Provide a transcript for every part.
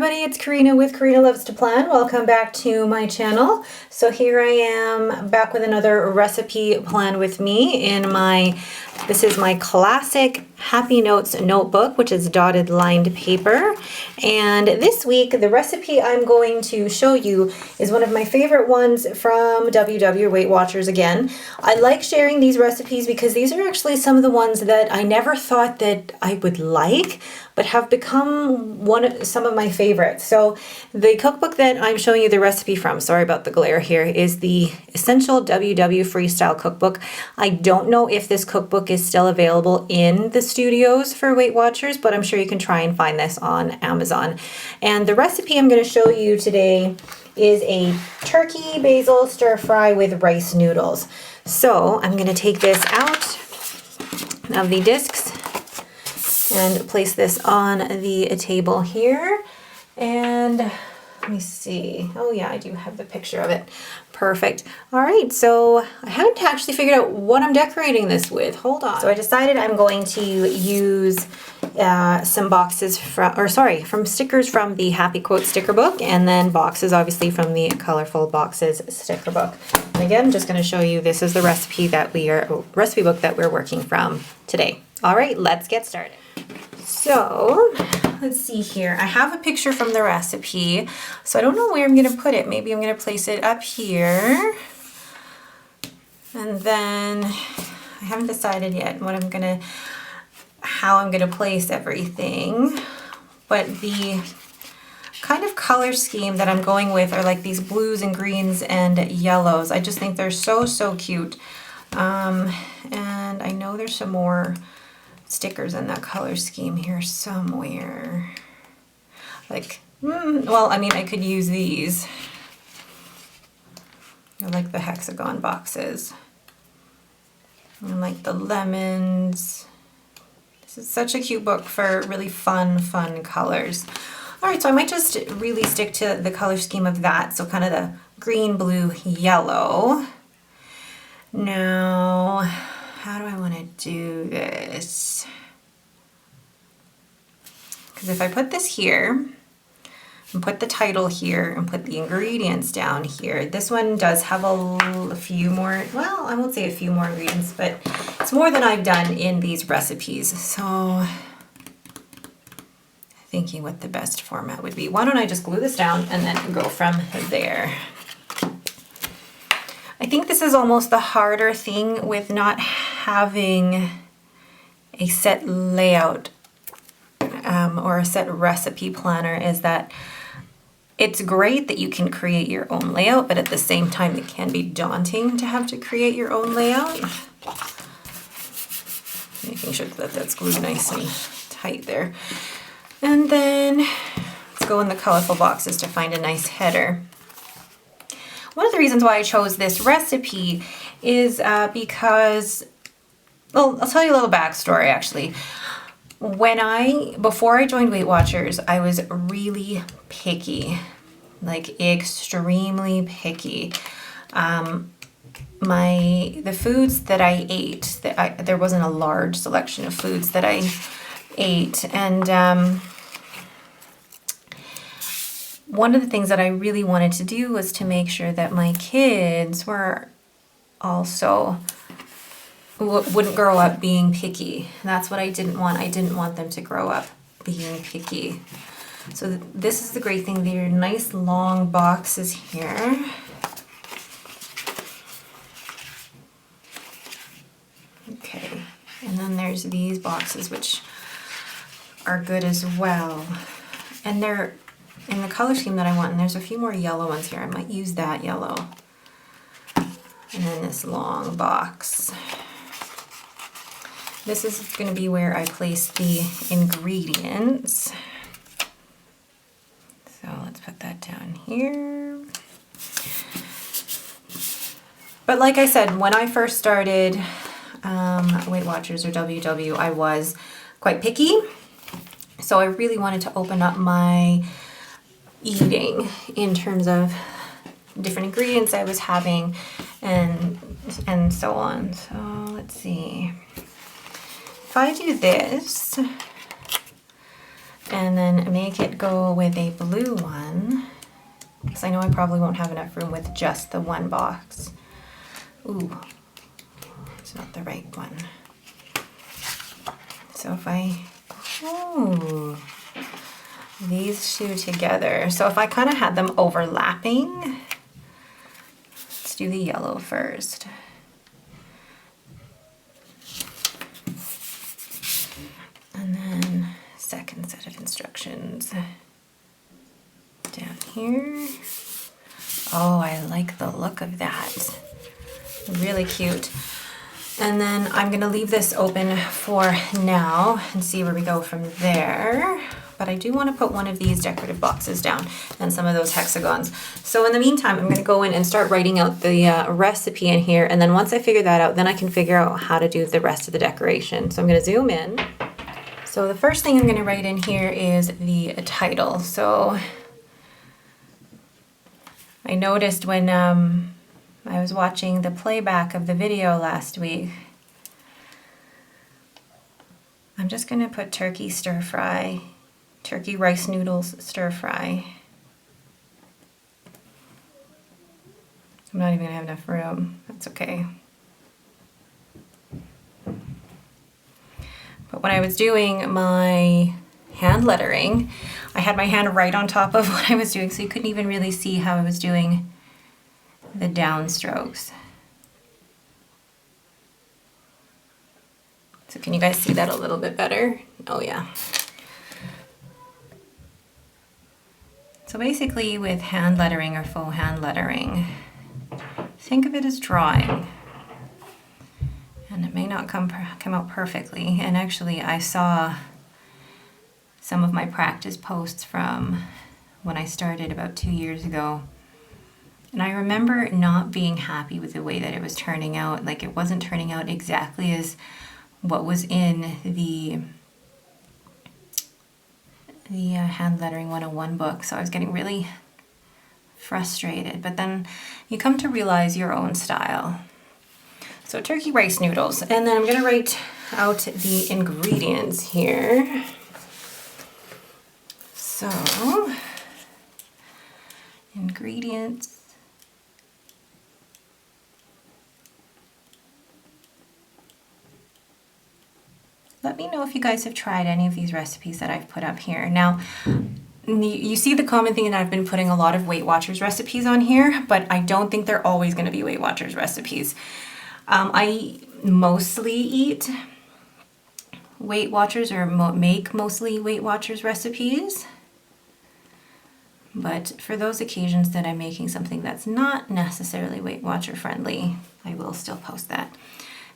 everybody, it's Karina with Karina Loves to Plan. Welcome back to my channel. So here I am back with another recipe plan with me in this is my classic Happy Notes notebook, which is dotted lined paper. And this week, the recipe I'm going to show you is one of my favorite ones from WW Weight Watchers again. I like sharing these recipes because these are actually some of the ones that I never thought that I would like, but have become some of my favorites. So the cookbook that I'm showing you the recipe from, sorry about the glare here, is the Essential WW Freestyle Cookbook. I don't know if this cookbook is still available in the studios for Weight Watchers, but I'm sure you can try and find this on Amazon. And the recipe I'm going to show you today is a turkey basil stir fry with rice noodles. So I'm going to take this out of the discs and place this on the table here. And let me see. Oh yeah, I do have the picture of it. Perfect. All right, so I haven't actually figured out what I'm decorating this with. Hold on. So I decided I'm going to use some boxes from stickers from the Happy Quote sticker book, and then boxes obviously from the Colorful Boxes sticker book. And again, I'm just going to show you this is the recipe book that we're working from today. All right, let's get started. So let's see here. I have a picture from the recipe, so I don't know where I'm going to put it. Maybe I'm going to place it up here. And then I haven't decided yet how I'm going to place everything. But the kind of color scheme that I'm going with are like these blues and greens and yellows. I just think they're so cute. And I know there's some more stickers in that color scheme here somewhere. Like, well, I mean, I could use these. I like the hexagon boxes. I like the lemons. This is such a cute book for really fun colors. All right, so I might just really stick to the color scheme of that. So kind of the green, blue, yellow. Now, how do I want to do this? Because if I put this here and put the title here and put the ingredients down here, this one does have a few more, well, I won't say a few more ingredients, but it's more than I've done in these recipes. So thinking what the best format would be. Why don't I just glue this down and then go from there? I think this is almost the harder thing with not having a set layout or a set recipe planner, is that it's great that you can create your own layout, but at the same time it can be daunting to have to create your own layout. Making sure that that's glued nice and tight there. And then let's go in the colorful boxes to find a nice header. One of the reasons why I chose this recipe is because, well, I'll tell you a little backstory actually. Before I joined Weight Watchers, I was really picky, like extremely picky. The foods that I ate, there wasn't a large selection of foods that I ate, and one of the things that I really wanted to do was to make sure that my kids were also wouldn't grow up being picky. That's what I didn't want. I didn't want them to grow up being picky. So this is the great thing. They're nice long boxes here. Okay, and then there's these boxes which are good as well. And they're in the color scheme that I want, and there's a few more yellow ones here. I might use that yellow. And then this long box. This is going to be where I place the ingredients. So let's put that down here. But like I said, when I first started Weight Watchers or WW, I was quite picky. So I really wanted to open up my eating in terms of different ingredients I was having and so on. So let's see. If I do this, and then make it go with a blue one, because I know I probably won't have enough room with just the one box. Ooh, it's not the right one. So if I, ooh, these two together. So if I kind of had them overlapping, let's do the yellow first. And then second set of instructions down here. Oh, I like the look of that. Really cute. And then I'm gonna leave this open for now and see where we go from there. But I do want to put one of these decorative boxes down and some of those hexagons. So in the meantime, I'm gonna go in and start writing out the recipe in here. And then once I figure that out, then I can figure out how to do the rest of the decoration. So I'm gonna zoom in. So the first thing I'm gonna write in here is the title. So I noticed when I was watching the playback of the video last week, I'm just gonna put turkey stir fry, turkey rice noodles stir fry. I'm not even gonna have enough room, that's okay. But when I was doing my hand lettering, I had my hand right on top of what I was doing, so you couldn't even really see how I was doing the downstrokes. So can you guys see that a little bit better? Oh yeah. So basically with hand lettering or faux hand lettering, think of it as drawing. And it may not come out perfectly. And actually I saw some of my practice posts from when I started about 2 years ago. And I remember not being happy with the way that it was turning out. Like it wasn't turning out exactly as what was in the Hand Lettering 101 book. So I was getting really frustrated. But then you come to realize your own style. So turkey rice noodles. And then I'm going to write out the ingredients here. So, ingredients. Let me know if you guys have tried any of these recipes that I've put up here. Now, you see the common thing that I've been putting a lot of Weight Watchers recipes on here, but I don't think they're always going to be Weight Watchers recipes. I mostly eat Weight Watchers or make mostly Weight Watchers recipes. But for those occasions that I'm making something that's not necessarily Weight Watcher friendly, I will still post that.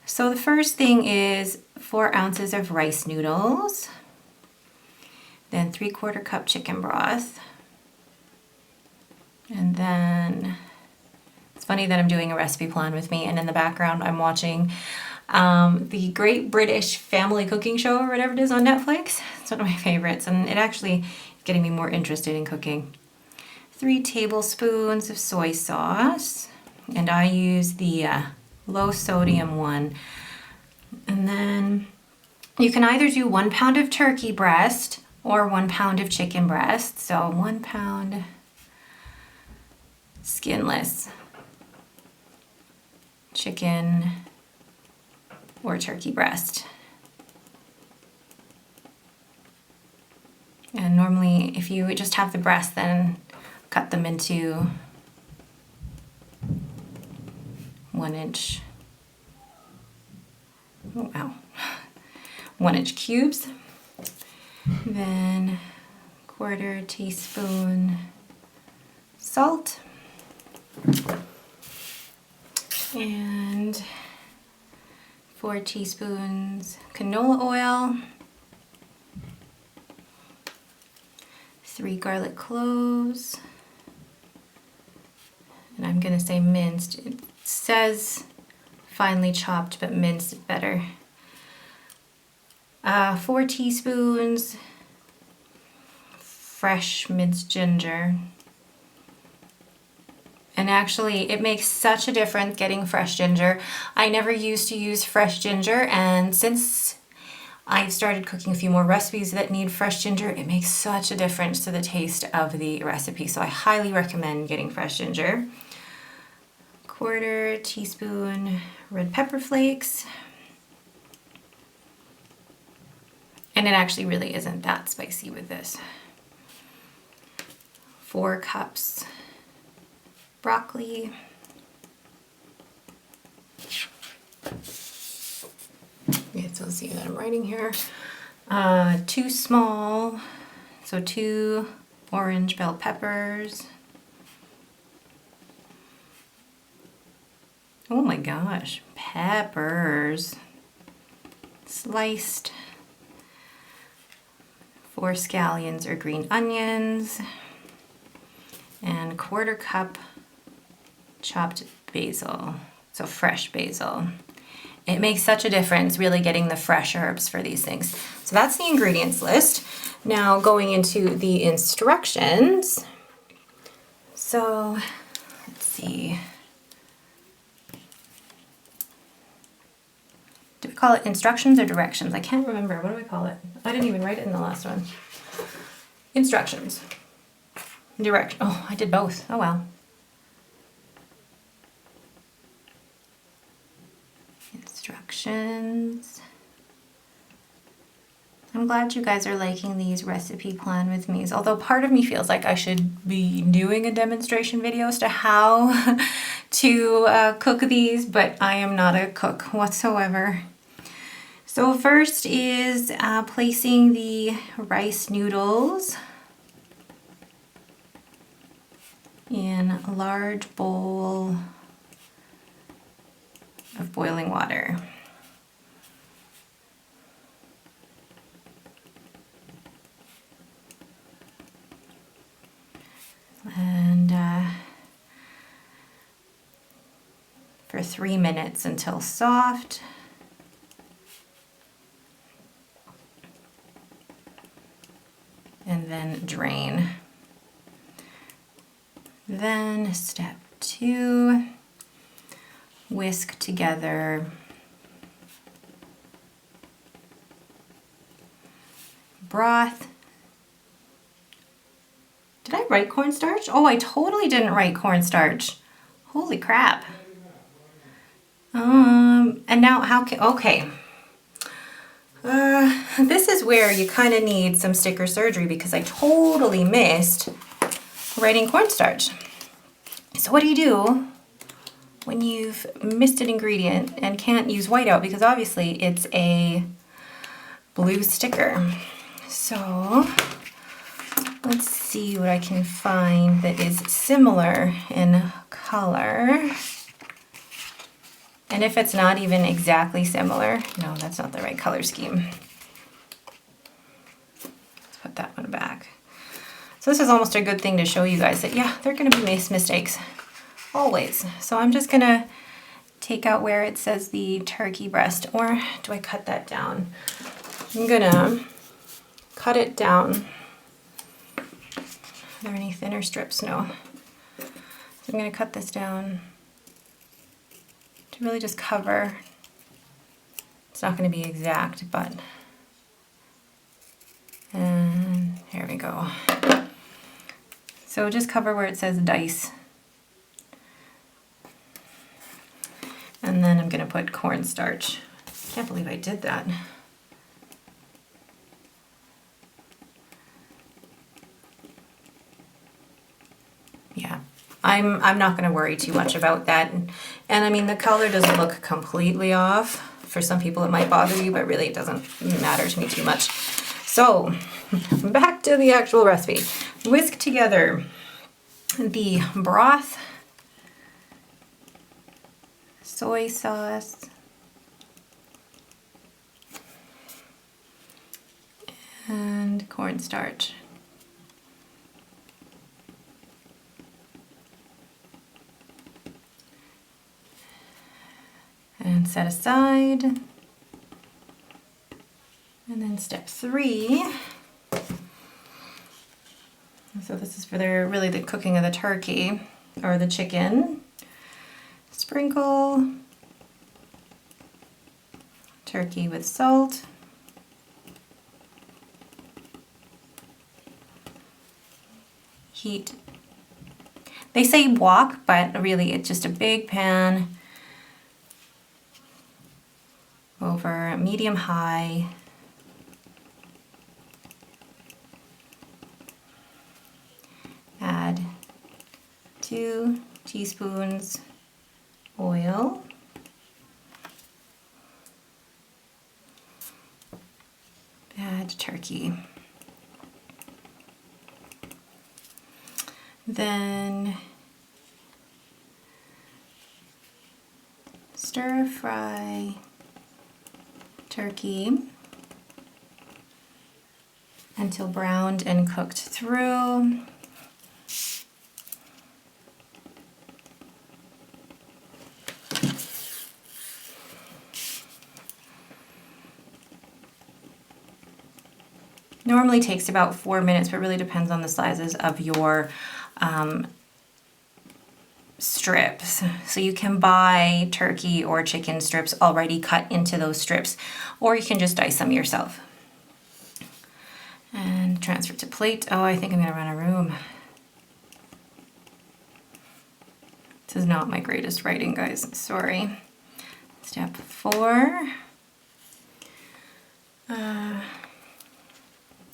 So the first thing is 4 ounces of rice noodles, then 3/4 cup chicken broth, and then it's funny that I'm doing a recipe plan with me, and in the background I'm watching the Great British Family Cooking Show or whatever it is on Netflix. It's one of my favorites, and it actually is getting me more interested in cooking. 3 tablespoons of soy sauce, and I use the low sodium one. And then you can either do 1 pound of turkey breast or 1 pound of chicken breast. So 1 pound skinless chicken or turkey breast. And normally if you just have the breast, then cut them into 1-inch, oh wow, 1-inch cubes. Then 1/4 teaspoon salt and 4 teaspoons canola oil, 3 garlic cloves, and I'm gonna say minced. It says finely chopped, but minced is better. 4 teaspoons fresh minced ginger. And actually, it makes such a difference getting fresh ginger. I never used to use fresh ginger, and since I've started cooking a few more recipes that need fresh ginger. It makes such a difference to the taste of the recipe, so I highly recommend getting fresh ginger. 1/4 teaspoon red pepper flakes. And it actually really isn't that spicy with this. 4 cups broccoli. Yeah, so see that I'm writing here. 2 small, so 2 orange bell peppers. Oh my gosh, peppers. Sliced. 4 scallions or green onions. And 1/4 cup chopped basil, so fresh basil. It makes such a difference really getting the fresh herbs for these things. So that's the ingredients list. Now going into the instructions. So let's see. Do we call it instructions or directions? I can't remember. What do I call it? I didn't even write it in the last one. Instructions. Direct. Oh, I did both. Oh well. Instructions. I'm glad you guys are liking these recipe plan with me's, although part of me feels like I should be doing a demonstration video as to how to cook these, but I am not a cook whatsoever. So first is placing the rice noodles in a large bowl of boiling water. And for 3 minutes until soft. And then drain. Then step 2, whisk together broth. Did I write cornstarch? Oh, I totally didn't write cornstarch. Holy crap. And now how can, okay. This is where you kind of need some sticker surgery because I totally missed writing cornstarch. So what do you do when you've missed an ingredient and can't use whiteout because obviously it's a blue sticker? So let's see what I can find that is similar in color. And if it's not even exactly similar, no, that's not the right color scheme. Let's put that one back. So this is almost a good thing to show you guys that, yeah, there are gonna be mistakes, always. So I'm just gonna take out where it says the turkey breast, or do I cut that down? I'm gonna cut it down. Are there any thinner strips? No. So I'm gonna cut this down to really just cover. It's not gonna be exact, but, and here we go. So just cover where it says dice. And then I'm gonna put cornstarch. Can't believe I did that. Yeah, I'm not gonna worry too much about that. And I mean, the color doesn't look completely off. For some people it might bother you, but really it doesn't matter to me too much. So back to the actual recipe. Whisk together the broth, soy sauce, and cornstarch. And set aside. And then step 3. So this is for really the cooking of the turkey or the chicken. Sprinkle turkey with salt. heat. They say wok, but really it's just a big pan over medium-high. Add 2 teaspoons oil. Add turkey. Then stir fry turkey until browned and cooked through. Normally takes about 4 minutes, but really depends on the sizes of your strips. So you can buy turkey or chicken strips already cut into those strips, or you can just dice them yourself. And transfer to plate. Oh, I think I'm gonna run a room. This is not my greatest writing, guys, sorry. Step 4.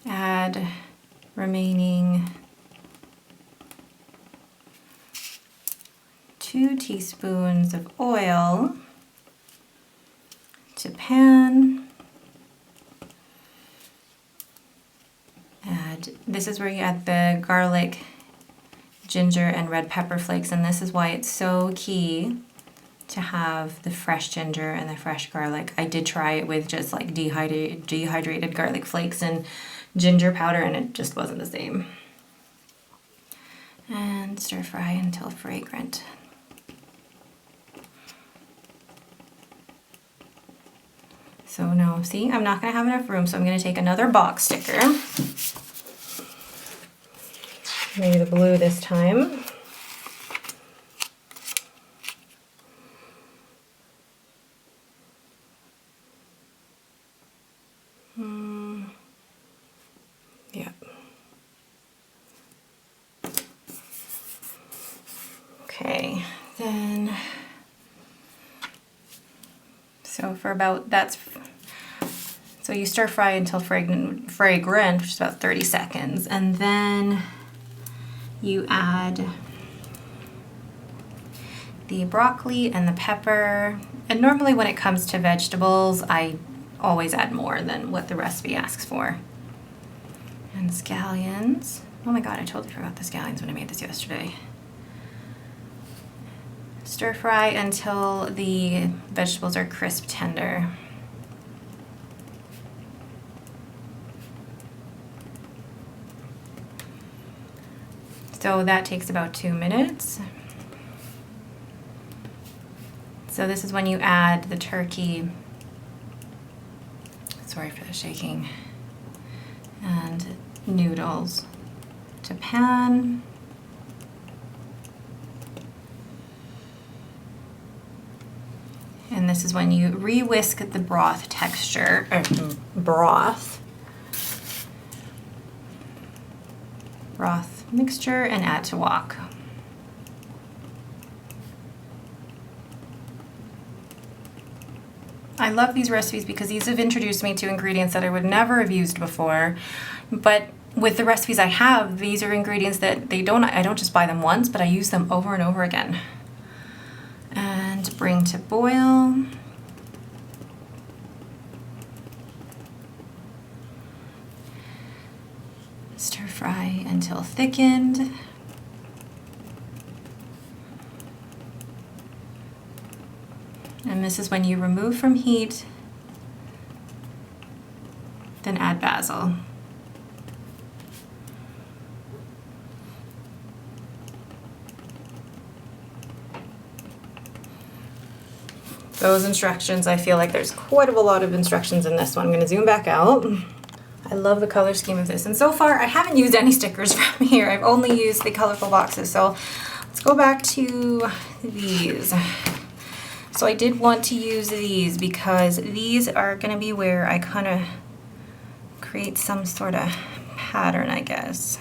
Add remaining 2 teaspoons of oil to pan. This is where you add the garlic, ginger, and red pepper flakes, and this is why it's so key to have the fresh ginger and the fresh garlic. I did try it with just like dehydrated garlic flakes and ginger powder, and it just wasn't the same. And stir fry until fragrant. So now, see, I'm not gonna have enough room, so I'm gonna take another box sticker. Maybe the blue this time. Yeah. Okay, then, so for about, so you stir fry until fragrant, which is about 30 seconds, and then you add the broccoli and the pepper. And normally when it comes to vegetables, I always add more than what the recipe asks for. And scallions. Oh my god, I totally forgot the scallions when I made this yesterday. Stir fry until the vegetables are crisp tender. So that takes about 2 minutes. So this is when you add the turkey. Sorry for the shaking. And noodles to pan. And this is when you re-whisk the broth texture, broth mixture, and add to wok. I love these recipes because these have introduced me to ingredients that I would never have used before. But with the recipes I have, these are ingredients that I don't just buy them once, but I use them over and over again. And bring to boil. Stir fry until thickened. And this is when you remove from heat, then add basil. Those instructions, I feel like there's quite a lot of instructions in this one. I'm going to zoom back out. I love the color scheme of this. And so far, I haven't used any stickers from here. I've only used the colorful boxes. So let's go back to these. So I did want to use these because these are going to be where I kind of create some sort of pattern, I guess.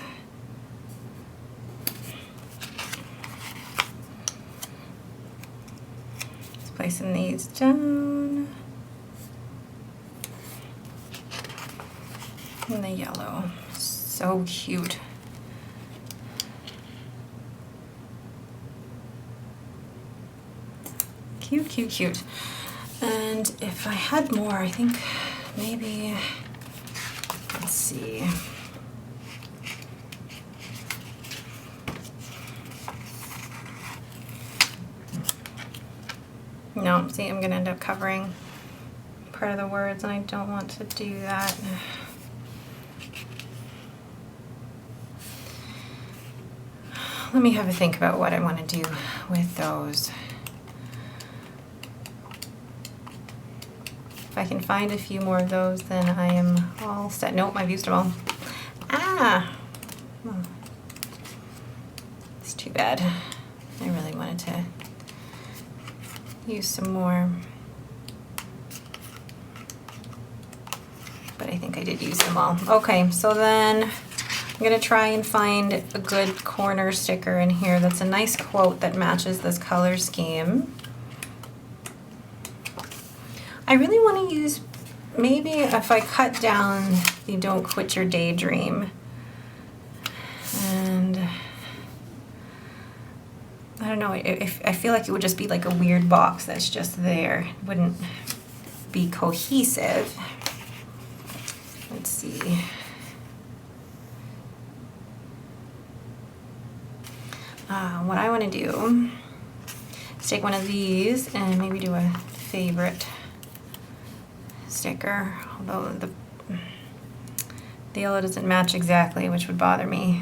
Placing these down. And the yellow. So cute. Cute, cute, cute. And if I had more, I think maybe, let's see. No, see, I'm gonna end up covering part of the words and I don't want to do that. Let me have a think about what I want to do with those. If I can find a few more of those, then I am all set. Nope, I've used them all. Ah! Oh. It's too bad. I really wanted to use some more. But I think I did use them all. Okay, so then I'm gonna try and find a good corner sticker in here that's a nice quote that matches this color scheme. I really want to use, maybe if I cut down the Don't Quit Your Daydream, and I don't know, if I feel like it would just be like a weird box that's just there. It wouldn't be cohesive. Let's see. What I want to do is take one of these and maybe do a favorite sticker, although the yellow doesn't match exactly, which would bother me.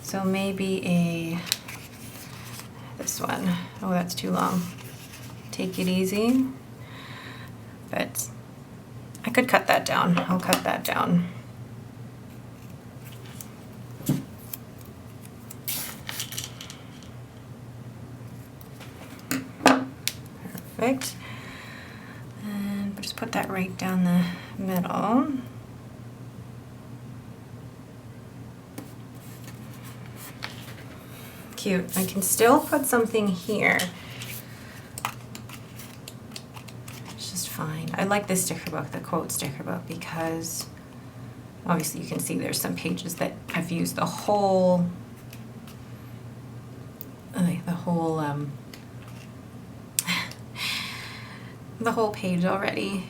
So maybe this one. Oh, that's too long. Take It Easy. But I could cut that down. I'll cut that down. Perfect. And we'll just put that right down the middle. Cute. I can still put something here. It's just fine. I like this sticker book, the quote sticker book, because obviously you can see there's some pages that I've used the whole the whole page already.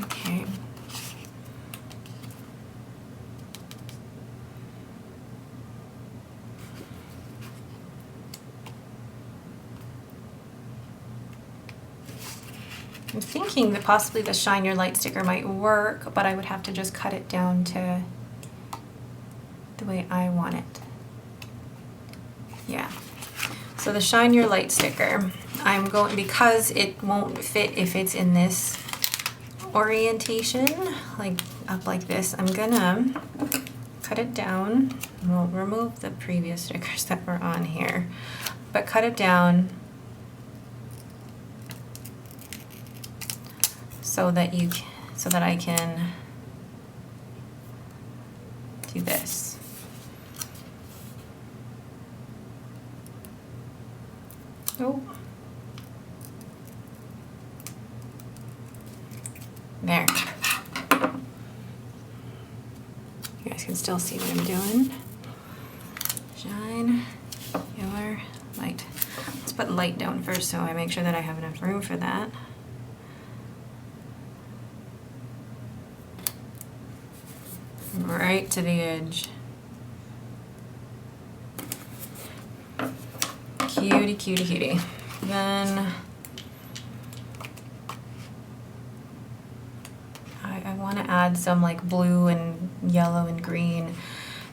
Okay. I'm thinking that possibly the Shine Your Light sticker might work, but I would have to just cut it down to the way I want it. Yeah. So the Shine Your Light sticker, I'm going, because it won't fit if it's in this orientation, like up like this, I'm gonna cut it down. We'll remove the previous stickers that were on here, but cut it down so that I can do this. Oh. There. You guys can still see what I'm doing. Shine your light. Let's put light down first so I make sure that I have enough room for that. Right to the edge. Cutie, cutie, cutie. Then I want to add some like blue and yellow and green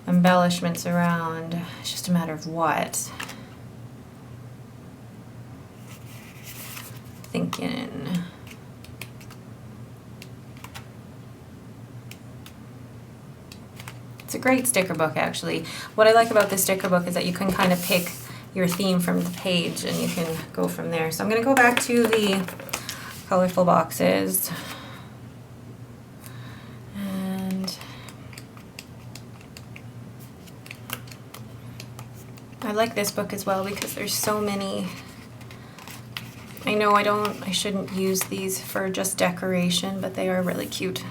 embellishments around. It's just a matter of what. Thinking. It's a great sticker book, actually. What I like about this sticker book is that you can kind of pick your theme from the page and you can go from there. So I'm going to go back to the colorful boxes. And I like this book as well because there's so many. I know I shouldn't use these for just decoration, but they are really cute.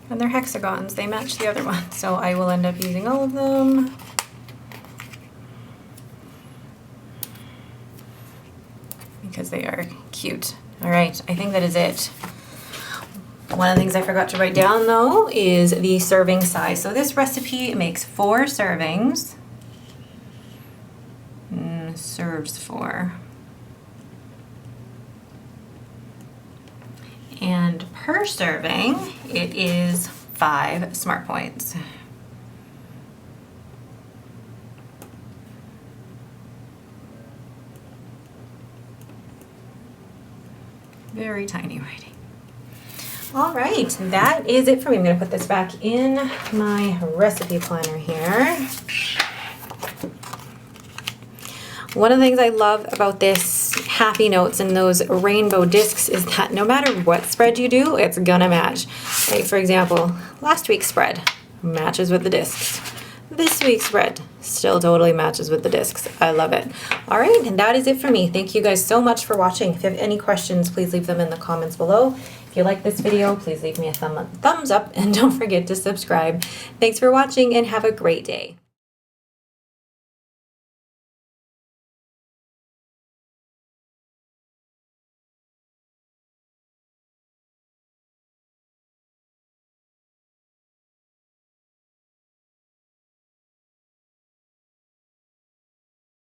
And they're hexagons, they match the other one, so I will end up using all of them. Because they are cute. All right, I think that is it. One of the things I forgot to write down though is the serving size. So this recipe makes 4 servings. Serves 4. And per serving, it is 5 Smart Points. Very tiny writing. All right, that is it for me. I'm going to put this back in my recipe planner here. One of the things I love about this Happy Notes and those rainbow discs is that no matter what spread you do, it's gonna match. Like for example, last week's spread matches with the discs. This week's spread still totally matches with the discs. I love it. All right, and that is it for me. Thank you guys so much for watching. If you have any questions, please leave them in the comments below. If you like this video, please leave me a thumbs up and don't forget to subscribe. Thanks for watching and have a great day.